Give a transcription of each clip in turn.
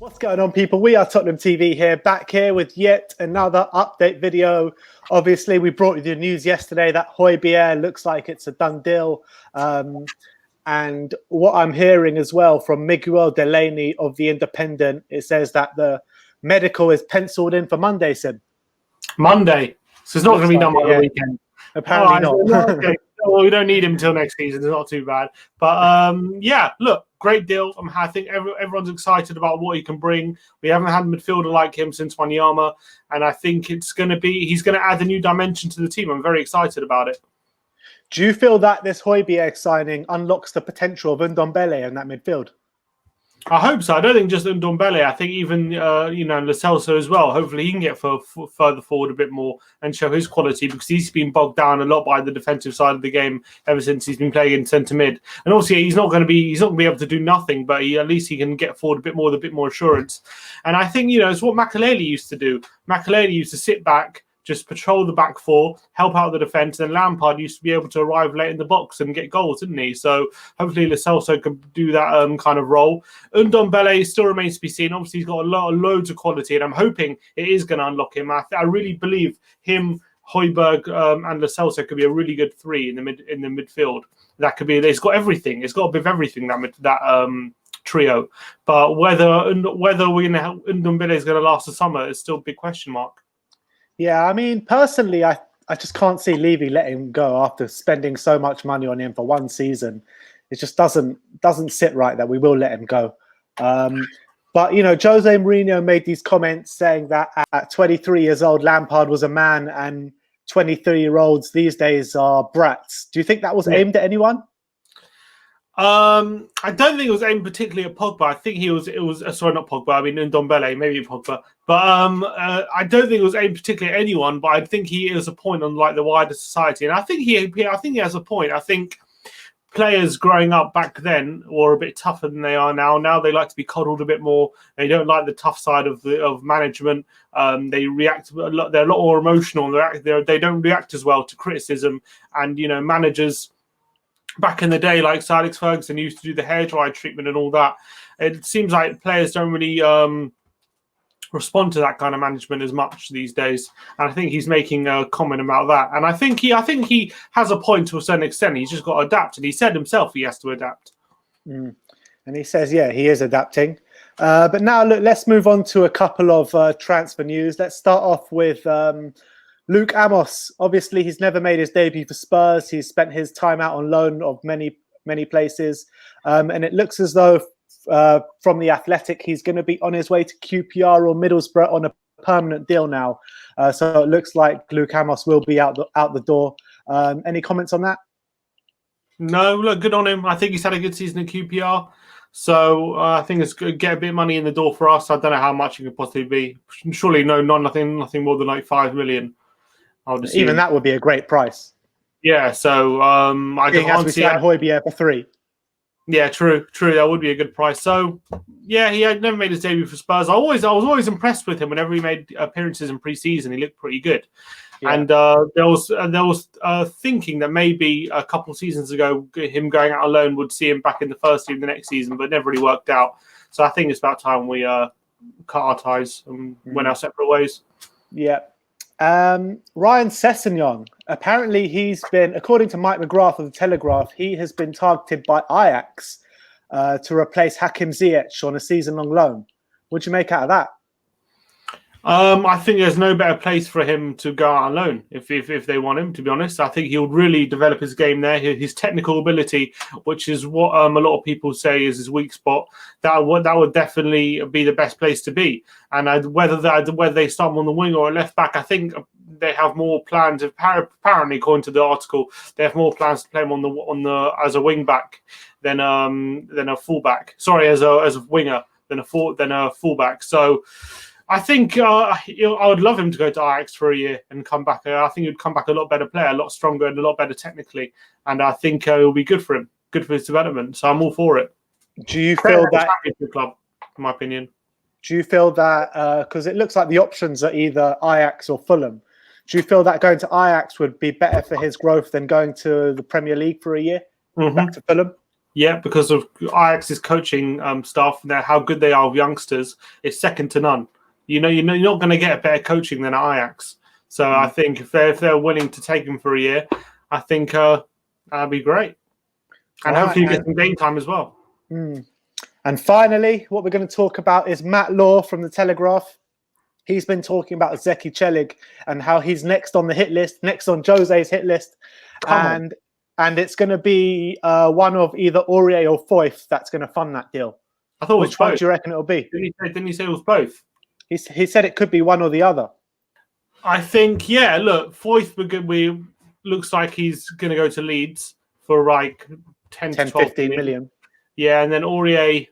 What's going on, people? We are Tottenham TV here, back here with yet another update video. Obviously, we brought you the news yesterday that Hojbjerg looks like it's a done deal. And what I'm hearing as well from Miguel Delaney of The Independent, it says that the medical is penciled in for Monday, Sim. Monday. So it's not going to be done by the weekend. Apparently not. Okay. Well, we don't need him until next season. It's not too bad. But yeah, look, great deal. I think everyone's excited about what he can bring. We haven't had a midfielder like him since Wanyama, and I think he's going to add a new dimension to the team. I'm very excited about it. Do you feel that this Hojbjerg signing unlocks the potential of Ndombele in that midfield? I hope so. I don't think just Ndombele. I think even Lo Celso as well. Hopefully he can get further forward a bit more and show his quality, because he's been bogged down a lot by the defensive side of the game ever since he's been playing in centre mid. And obviously he's not going to be able to do nothing, but at least he can get forward a bit more with a bit more assurance. And I think it's what Makelele used to do. Makelele used to sit back, just patrol the back four, help out the defence. And Lampard used to be able to arrive late in the box and get goals, didn't he? So hopefully Lo Celso can do that kind of role. Ndombele still remains to be seen. Obviously, he's got loads of quality, and I'm hoping it is going to unlock him. I really believe him, Hojbjerg, and Lo Celso could be a really good three in the midfield. That could be. It's got everything. It's got a bit of everything, that trio. But whether Ndombele is going to last the summer is still a big question mark. Yeah, I mean, personally, I just can't see Levy letting him go after spending so much money on him for one season. It just doesn't sit right that we will let him go. But, Jose Mourinho made these comments saying that at 23 years old, Lampard was a man and 23-year-olds these days are brats. Do you think that was aimed at anyone? I don't think it was aimed particularly at Pogba. I think it was sorry, not Pogba. I mean Ndombele, maybe Pogba. But I don't think it was aimed particularly at anyone. But I think he is a point on the wider society, and I think he has a point. I think players growing up back then were a bit tougher than they are now. Now they like to be coddled a bit more. They don't like the tough side of management. They react a lot. They're a lot more emotional. They don't react as well to criticism. And managers back in the day, like Sir Alex Ferguson used to do the hairdryer treatment and all that. It seems like players don't really respond to that kind of management as much these days. And I think he's making a comment about that. And I think he has a point to a certain extent. He's just got to adapt. And he said himself he has to adapt. And he says, yeah, he is adapting. But now, look, let's move on to a couple of transfer news. Let's start off with Luke Amos. Obviously, he's never made his debut for Spurs. He's spent his time out on loan of many places. And it looks as though from The Athletic, he's going to be on his way to QPR or Middlesbrough on a permanent deal now. So it looks like Luke Amos will be out the door. Any comments on that? No, look, good on him. I think he's had a good season at QPR. So I think it's good. Get a bit of money in the door for us. I don't know how much it could possibly be. Surely nothing more than like 5 million. Even that would be a great price. Yeah, so I can't see Hojbjerg for 3. Yeah, true. That would be a good price. So yeah, he had never made his debut for Spurs. I was always impressed with him whenever he made appearances in pre-season. He looked pretty good. Yeah. And there was thinking that maybe a couple of seasons ago, him going out alone would see him back in the first team the next season, but it never really worked out. So I think it's about time we cut our ties and went our separate ways. Yeah. Ryan Sessegnon, apparently he's been, according to Mike McGrath of The Telegraph, he has been targeted by Ajax to replace Hakim Ziyech on a season-long loan. What do you make out of that? I think there's no better place for him to go out on loan if they want him, to be honest. I think he'll really develop his game there. His technical ability, which is what a lot of people say is his weak spot, that would definitely be the best place to be. And whether they start him on the wing or a left back, I think they have more plans. Apparently, according to the article, they have more plans to play him on the as a wing back than a fullback. Sorry, as a winger than a fullback. So I think I would love him to go to Ajax for a year and come back. I think he'd come back a lot better player, a lot stronger and a lot better technically. And I think it will be good for him, good for his development. So I'm all for it. Do you feel that club, in my opinion? Do you feel that because it looks like the options are either Ajax or Fulham? Do you feel that going to Ajax would be better for his growth than going to the Premier League for a year, back to Fulham? Yeah, because of Ajax's coaching staff, how good they are with youngsters, it's second to none. You're not going to get a better coaching than Ajax. So I think if they're willing to take him for a year, I think that'd be great, and hopefully get some game time as well. And finally, what we're going to talk about is Matt Law from the Telegraph. He's been talking about Zeki Çelik and how he's next on the hit list, next on Jose's hit list, and it's going to be one of either Aurier or Foyth that's going to fund that deal. I thought which one do you reckon it'll be? Didn't he say it was both? He said it could be one or the other. I think, yeah. Look, Foyth looks like he's going to go to Leeds for like 10 to 12 15 million. Yeah, and then Aurier.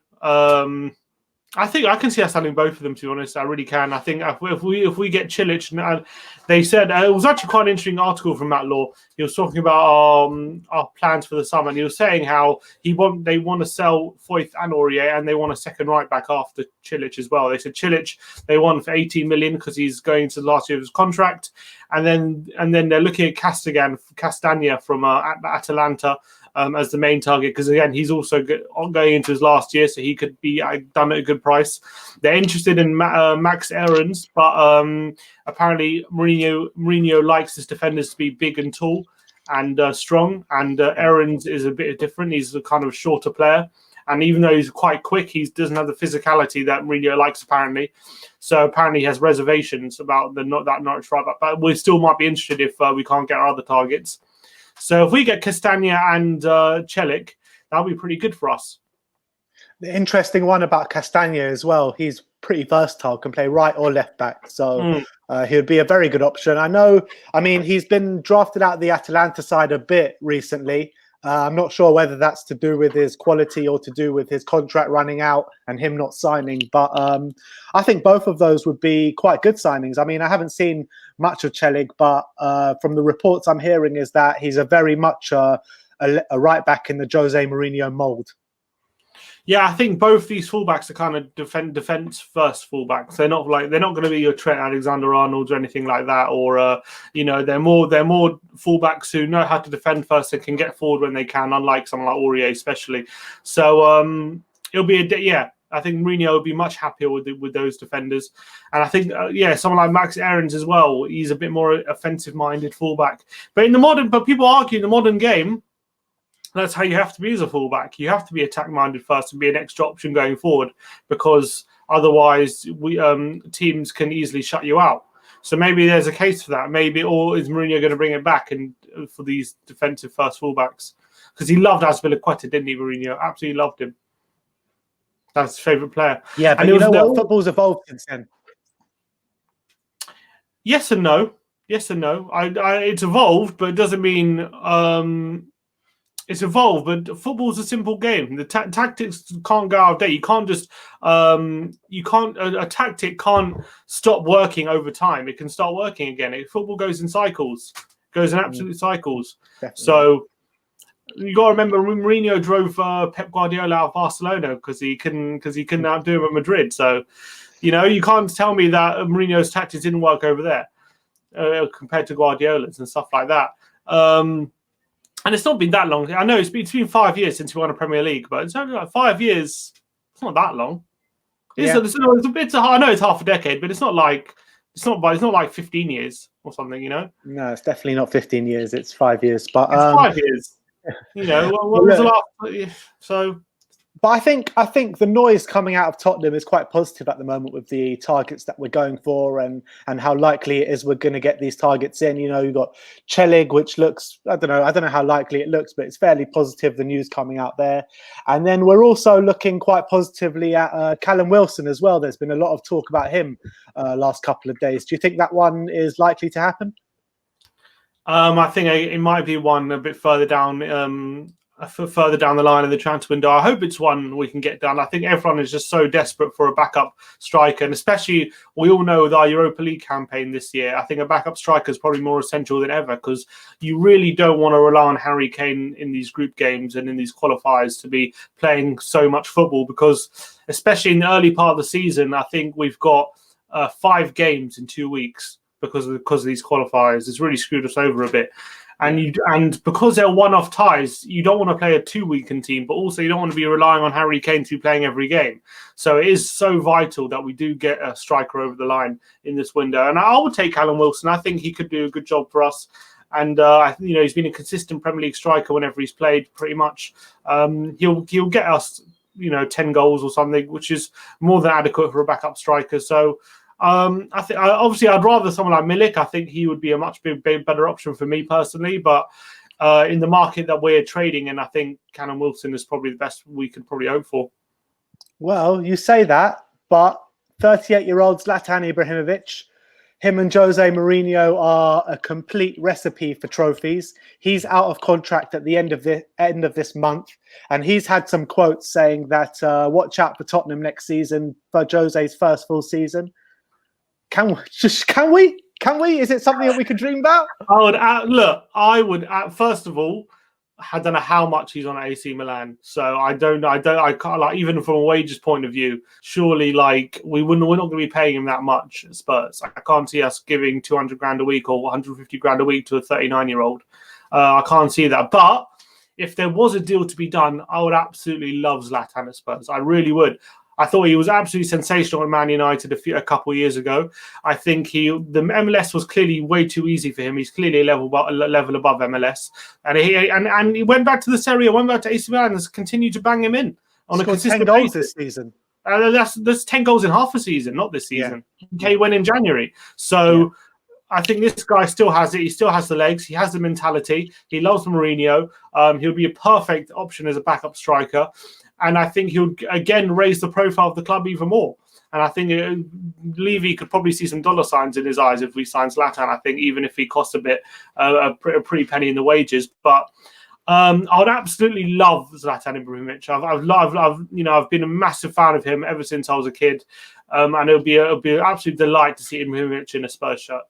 I think I can see us selling both of them. To be honest, I really can. I think if we get Çelik, they said it was actually quite an interesting article from Matt Law. He was talking about our plans for the summer, and he was saying how they want to sell Foyth and Aurier, and they want a second right back after Çelik as well. They said Çelik they want for 18 million because he's going to the last year of his contract, and then they're looking at Castagne from Atalanta. As the main target, because again he's also going into his last year, so he could be done at a good price. They're interested in Max Aarons, but apparently Mourinho likes his defenders to be big and tall and strong, and Aarons is a bit different. He's a kind of shorter player, and even though he's quite quick, he doesn't have the physicality that Mourinho likes apparently. So apparently he has reservations about that Norwich right back, but we still might be interested if we can't get our other targets. So if we get Castagne and Çelik, that'll be pretty good for us. The interesting one about Castagne as well, he's pretty versatile, can play right or left back. So he would be a very good option. I mean, he's been drafted out of the Atalanta side a bit recently. I'm not sure whether that's to do with his quality or to do with his contract running out and him not signing. But I think both of those would be quite good signings. I mean, I haven't seen much of Çelik, but from the reports I'm hearing is that he's a very much a right back in the Jose Mourinho mould. Yeah, I think both these fullbacks are kind of defense first fullbacks. They're not going to be your Trent Alexander-Arnold or anything like that, or they're more fullbacks who know how to defend first and can get forward when they can, unlike someone like Aurier especially. So it'll be I think Mourinho will be much happier with those defenders, and I think someone like Max Aarons as well. He's a bit more offensive-minded fullback, but people argue in the modern game, that's how you have to be as a fullback. You have to be attack-minded first and be an extra option going forward, because otherwise teams can easily shut you out. So maybe there's a case for that. Or is Mourinho going to bring it back and for these defensive first fullbacks? Because he loved Azpilicueta, didn't he, Mourinho? Absolutely loved him. That's his favourite player. Yeah, but what? Football's evolved since then. Yes and no. Yes and no. It's evolved, but it doesn't mean... It's evolved, but football's a simple game. The tactics can't go out of date. You can't just a tactic can't stop working over time. It can start working again. Football goes in cycles, goes in absolute cycles. Definitely. So you got to remember, Mourinho drove Pep Guardiola out of Barcelona because he couldn't outdo him at Madrid. So you can't tell me that Mourinho's tactics didn't work over there compared to Guardiola's and stuff like that. And it's not been that long. I know it's been 5 years since we won a Premier League, but it's only like 5 years. It's not that long. It's a bit. I know it's half a decade, but it's not like 15 years or something. No, it's definitely not 15 years. It's 5 years. But it's 5 years. What was the last? So. But I think the noise coming out of Tottenham is quite positive at the moment with the targets that we're going for and how likely it is we're going to get these targets in. You've got Çelik, which looks, I don't know how likely it looks, but it's fairly positive, the news coming out there. And then we're also looking quite positively at Callum Wilson as well. There's been a lot of talk about him last couple of days. Do you think that one is likely to happen? I think it might be one a bit further down. Further down the line in the transfer window. I hope it's one we can get done. I think everyone is just so desperate for a backup striker, and especially we all know with our Europa League campaign this year, I think a backup striker is probably more essential than ever, because you really don't want to rely on Harry Kane in these group games and in these qualifiers to be playing so much football, because especially in the early part of the season, I think we've got 5 games in 2 weeks because of these qualifiers. It's really screwed us over a bit. and because they're one-off ties, you don't want to play a too-weakened team, but also you don't want to be relying on Harry Kane to be playing every game. So it is so vital that we do get a striker over the line in this window. And I would take Callum Wilson. I think he could do a good job for us. And he's been a consistent Premier League striker whenever he's played, pretty much. He'll get us 10 goals or something, which is more than adequate for a backup striker. So I think obviously I'd rather someone like Milik. I think he would be a much better option for me personally. But in the market that we're trading in, I think Callum Wilson is probably the best we could probably hope for. Well, you say that, but 38-year-old Zlatan Ibrahimovic, him and Jose Mourinho are a complete recipe for trophies. He's out of contract at the end of this month, and he's had some quotes saying that watch out for Tottenham next season for Jose's first full season. Can we? Is it something that we could dream about? I would first of all, I don't know how much he's on at AC Milan, so I can't, like, even from a wages point of view, surely we're not going to be paying him that much at Spurs. I can't see us giving 200 grand a week or 150 grand a week to a 39-year-old. I can't see that. But if there was a deal to be done, I would absolutely love Zlatan at Spurs. I really would. I thought he was absolutely sensational at Man United a couple of years ago. I think the MLS was clearly way too easy for him. He's clearly a level above MLS, and he went back to the Serie A, went back to AC Milan, and has continued to bang him in on a consistent 10 goals basis this season. That's 10 goals in half a season, not this season. Yeah. He went in January, so. I think this guy still has it. He still has the legs. He has the mentality. He loves Mourinho. He'll be a perfect option as a backup striker. And I think he'll, again, raise the profile of the club even more. And I think Levy could probably see some dollar signs in his eyes if we sign Zlatan. I think even if he costs a bit, a pretty penny in the wages. But I would absolutely love Zlatan Ibrahimovic. I've been a massive fan of him ever since I was a kid. And it'll be an absolute delight to see Ibrahimovic in a Spurs shirt.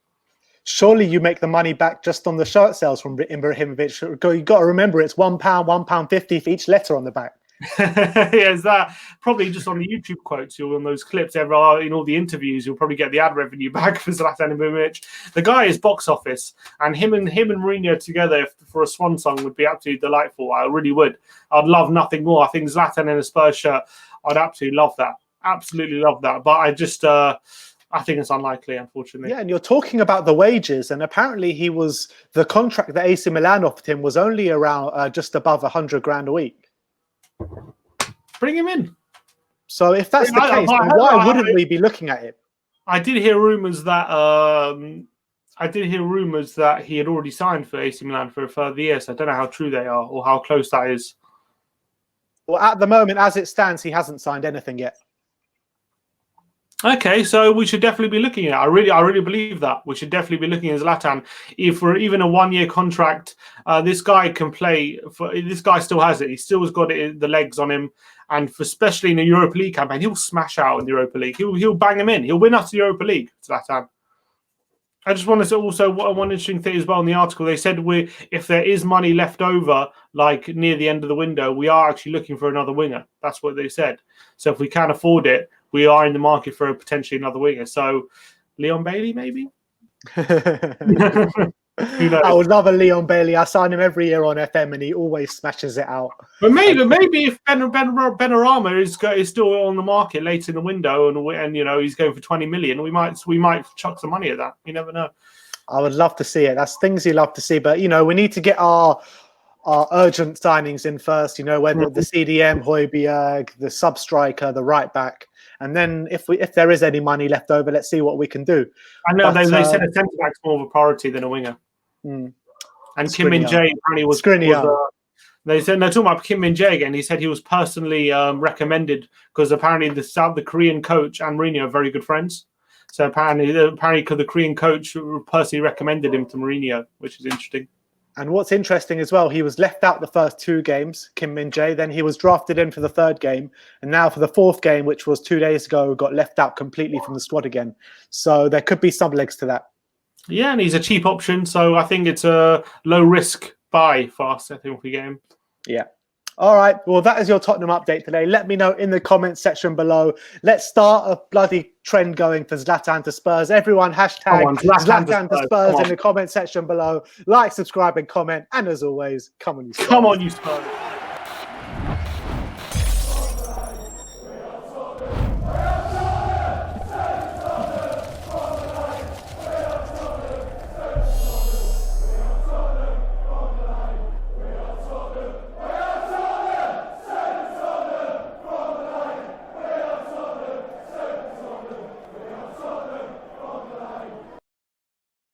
Surely you make the money back just on the shirt sales from Ibrahimovic. You've got to remember it's £1, £1.50 for each letter on the back. Yeah, is that probably just on the YouTube quotes, on those clips, in all the interviews, you'll probably get the ad revenue back for Zlatan Ibrahimovic. The guy is box office, and him and Mourinho together for a swan song would be absolutely delightful. I really would. I'd love nothing more. I think Zlatan in a Spurs shirt, I'd absolutely love that. Absolutely love that. But I think it's unlikely, unfortunately. Yeah, and you're talking about the wages, and apparently the contract that AC Milan offered him was only around just above 100 grand a week. Bring him in. So if that's the case, then why wouldn't we be looking at it? I did hear rumours that he had already signed for AC Milan for a further year. So I don't know how true they are or how close that is. Well, at the moment, as it stands, he hasn't signed anything yet. Okay, so we should definitely be looking at it. I really believe that. We should definitely be looking at Zlatan. If we're even a one-year contract, this guy can play. This guy still has it. He still has got the legs on him. And especially in the Europa League campaign, he'll smash out in the Europa League. He'll bang him in. He'll win us the Europa League, Zlatan. I just wanted to also, one interesting thing as well in the article, they said if there is money left over, like near the end of the window, we are actually looking for another winger. That's what they said. So if we can afford it, we are in the market for potentially another winger. So Leon Bailey, maybe? I would love a Leon Bailey. I sign him every year on FM, and he always smashes it out. But maybe if Benrahma is still on the market late in the window, and he's going for 20 million, we might chuck some money at that. You never know. I would love to see it. That's things you love to see. But we need to get our urgent signings in first. Whether the CDM, Hojbjerg, the sub striker, the right back. And then if there is any money left over, let's see what we can do. I know they said a centre back's more of a priority than a winger. And Kim Min-jae apparently was they said, no, talking about Kim Min-jae again, he said he was personally recommended because apparently the Korean coach and Mourinho are very good friends. So apparently the Korean coach personally recommended him to Mourinho, which is interesting. And what's interesting as well, he was left out the first 2 games, Kim Min-jae. Then he was drafted in for the 3rd game. And now for the 4th game, which was 2 days ago, got left out completely from the squad again. So there could be some legs to that. Yeah, and he's a cheap option. So I think it's a low-risk buy for us, I think, if we get him. Yeah. All right. Well, that is your Tottenham update today. Let me know in the comments section below. Let's start a bloody trend going for Zlatan to Spurs. Everyone, hashtag Zlatan to Spurs in the comment section below. Like, subscribe, and comment. And as always, come on, you Spurs. Come on, you Spurs.